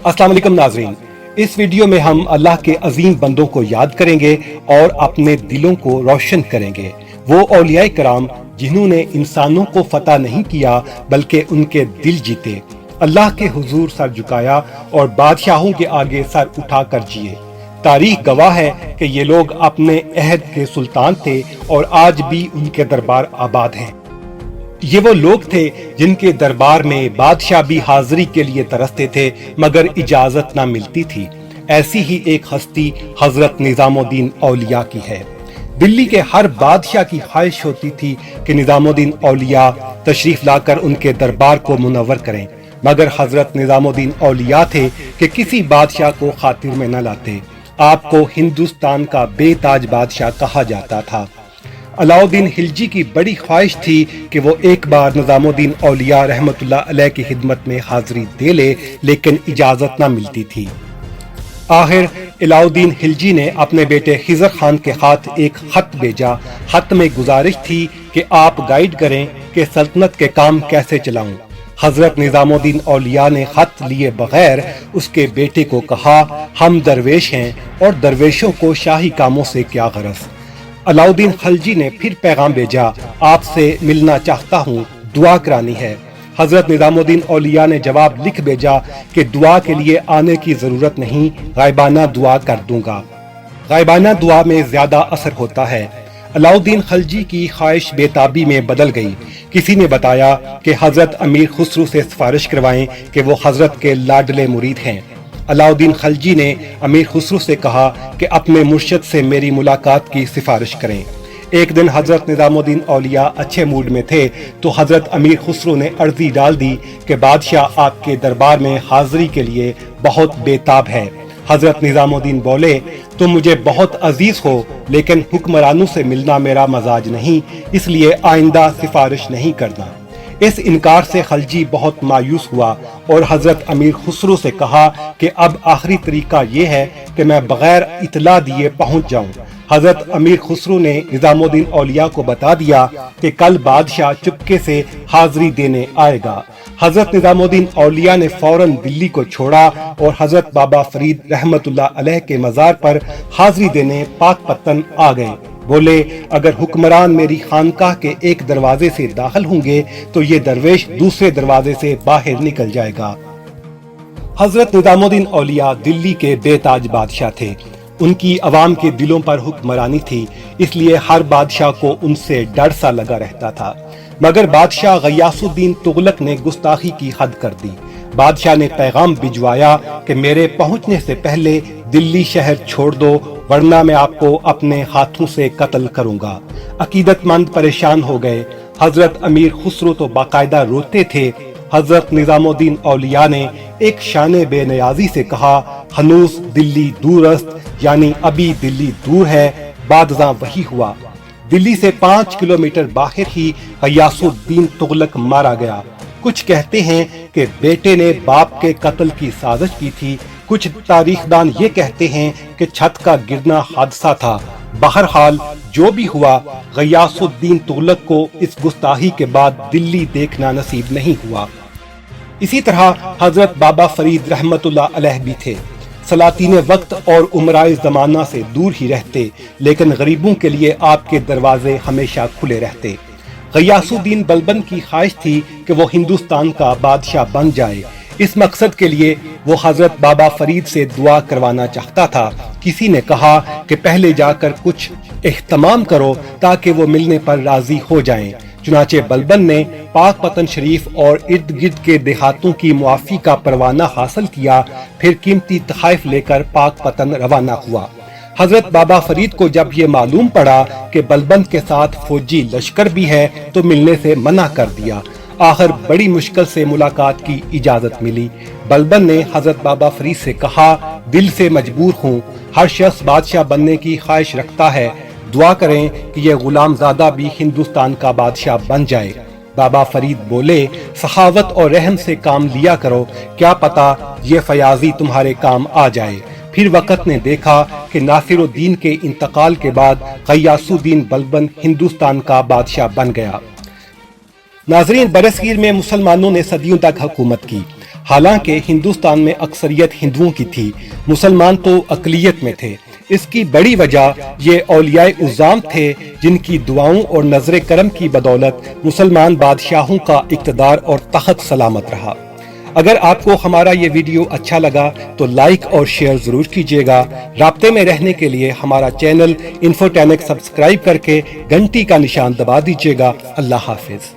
अस्सलाम वालेकुम नाज़रीन, इस वीडियो में हम अल्लाह के अजीम बंदों को याद करेंगे और अपने दिलों को रोशन करेंगे। वो औलियाए कराम जिन्होंने इंसानों को फतह नहीं किया बल्कि उनके दिल जीते, अल्लाह के हुजूर सर झुकाया और बादशाहों के आगे सर उठाकर जिए। तारीख गवाह है कि ये लोग अपने अहद के सुल्तान थे और आज भी उनके दरबार आबाद हैं। ये वो लोग थे जिनके दरबार में बादशाह भी हाजिरी के लिए तरसते थे मगर इजाजत ना मिलती थी। ऐसी ही एक हस्ती हजरत निजामुद्दीन औलिया की है। दिल्ली के हर बादशाह की ख्वाहिश होती थी कि निजामुद्दीन औलिया तशरीफ लाकर उनके दरबार को मुनव्वर करें, मगर हजरत निजामुद्दीन औलिया थे कि किसी बादशाह को खातिर में न लाते। आपको हिंदुस्तान का बेताज बादशाह कहा जाता था। अलाउद्दीन खिलजी की बड़ी ख्वाहिश थी कि वो एक बार निजामुद्दीन औलिया रहमतुल्लाह अलैह की खिदमत में हाजिरी दे ले, लेकिन इजाजत न मिलती थी। आखिर अलाउद्दीन खिलजी ने अपने बेटे खिजर खान के हाथ एक खत भेजा। खत में गुजारिश थी कि आप गाइड करें कि सल्तनत के काम कैसे चलाऊं। हजरत निजामुद्दीन औलिया ने खत लिए बगैर उसके बेटे को कहा, हम दरवेश हैं और दरवेशों को शाही कामों से क्या गरज। अलाउद्दीन खिलजी ने फिर पैगाम भेजा, आपसे मिलना चाहता हूँ, दुआ करानी है। हजरत निजामुद्दीन औलिया ने जवाब लिख भेजा कि दुआ के लिए आने की जरूरत नहीं, गायबाना दुआ कर दूंगा। गायबाना दुआ में ज्यादा असर होता है। अलाउद्दीन खिलजी की ख्वाहिश बेताबी में बदल गई। किसी ने बताया कि हजरत अमीर खुसरो से सिफारिश करवाएं कि वो हजरत के लाडले मुरीद हैं। अलाउद्दीन खिलजी ने अमीर खुसरो से कहा कि अपने मुर्शद से मेरी मुलाकात की सिफारिश करें। एक दिन हजरत निजामुद्दीन औलिया अच्छे मूड में थे तो हजरत अमीर खुसरो ने अर्जी डाल दी कि बादशाह आपके दरबार में हाजिरी के लिए बहुत बेताब है। हजरत निजामुद्दीन बोले, तुम मुझे बहुत अजीज हो लेकिन हुक्मरानों से मिलना मेरा मजाज नहीं, इसलिए आइंदा सिफारिश नहीं करना। इस इनकार से खिलजी बहुत मायूस हुआ और हजरत अमीर खुसरो से कहा कि अब आखिरी तरीका ये है कि मैं बगैर इतला दिए पहुंच जाऊं। हजरत अमीर खुसरो ने निजामुद्दीन औलिया को बता दिया कि कल बादशाह चुपके से हाजिरी देने आएगा। हजरत निजामुद्दीन औलिया ने फौरन दिल्ली को छोड़ा और हजरत बाबा फरीद रहमतुल्लाह अलैह के मजार पर हाजिरी देने पाकपत्तन आ गए। बोले, अगर हुक्मरान मेरी खानकाह के एक दरवाजे से दाखिल होंगे तो ये दरवेश दूसरे दरवाजे से बाहर निकल जाएगा। हजरत निजामुद्दीन औलिया दिल्ली के बेताज बादशाह थे। उनकी अवाम के दिलों पर हुक्मरानी थी, इसलिए हर बादशाह को उनसे डर सा लगा रहता था। मगर बादशाह गयासुद्दीन तुगलक ने गुस्ताखी की हद कर दी। बादशाह ने पैगाम भिजवाया कि मेरे पहुंचने से पहले दिल्ली शहर छोड़ दो, वरना मैं आपको अपने हाथों से कत्ल करूंगा। अकीदतमंद परेशान हो गए। हजरत अमीर खुसरो तो बाकायदा रोते थे। हजरत निजामुद्दीन औलिया ने एक शाने बेनियाजी से कहा, हनूस दिल्ली दूरस्त, यानी अभी दिल्ली दूर है, बादशाह वही हुआ। दिल्ली से 5 किलोमीटर बाहर ही गयासुद्दीन तुगलक मारा गया। कुछ कहते हैं कि बेटे ने बाप के कत्ल की साजिश की थी, कुछ तारीखदान ये कहते हैं कि छत का गिरना हादसा था। बहरहाल जो भी हुआ, गयासुद्दीन तुगलक को इस गुस्ताखी के बाद दिल्ली देखना नसीब नहीं हुआ। इसी तरह हजरत बाबा फरीद रहमतुल्लाह अलैह भी थे। सलातीन वक्त और उमराए जमाना से दूर ही रहते, लेकिन गरीबों के लिए आपके दरवाजे हमेशा खुले रहते। गयासुद्दीन बलबन की ख्वाहिश थी कि वो हिंदुस्तान का बादशाह बन जाए। इस मकसद के लिए वो हजरत बाबा फरीद से दुआ करवाना चाहता था। किसी ने कहा कि पहले जाकर कुछ एहतमाम करो ताकि वो मिलने पर राजी हो जाएं। चुनाचे बलबन ने पाकपतन शरीफ और इर्द गिर्द के देहातों की मुआफी का परवाना हासिल किया, फिर कीमती तोहफे लेकर पाकपतन रवाना हुआ। हजरत बाबा फरीद को जब ये मालूम पड़ा कि बलबन के साथ फौजी लश्कर भी है तो मिलने से मना कर दिया। आखिर बड़ी मुश्किल से मुलाकात की इजाजत मिली। बलबन ने हजरत बाबा फरीद से कहा, दिल से मजबूर हूँ, हर शख्स बादशाह बनने की ख्वाहिश रखता है, दुआ करें कि ये गुलामजादा भी हिंदुस्तान का बादशाह बन जाए। बाबा फरीद बोले, सखावत और रहम से काम लिया करो, क्या पता ये फयाजी तुम्हारे काम आ जाए। फिर वक्त ने देखा कि नासिरुद्दीन के इंतकाल के बाद गयासुद्दीन बलबन हिंदुस्तान का बादशाह बन गया। नाजरीन, बरसगीर में मुसलमानों ने सदियों तक हुकूमत की। حالانکہ ہندوستان میں اکثریت ہندوؤں کی تھی، مسلمان تو اقلیت میں تھے۔ اس کی بڑی وجہ یہ اولیاء اعظام تھے جن کی دعاؤں اور نظر کرم کی بدولت مسلمان بادشاہوں کا اقتدار اور تخت سلامت رہا۔ اگر آپ کو ہمارا یہ ویڈیو اچھا لگا تو لائک اور شیئر ضرور کیجیے گا۔ رابطے میں رہنے کے لیے ہمارا چینل انفوٹینک سبسکرائب کر کے گھنٹی کا نشان دبا دیجیے گا۔ اللہ حافظ۔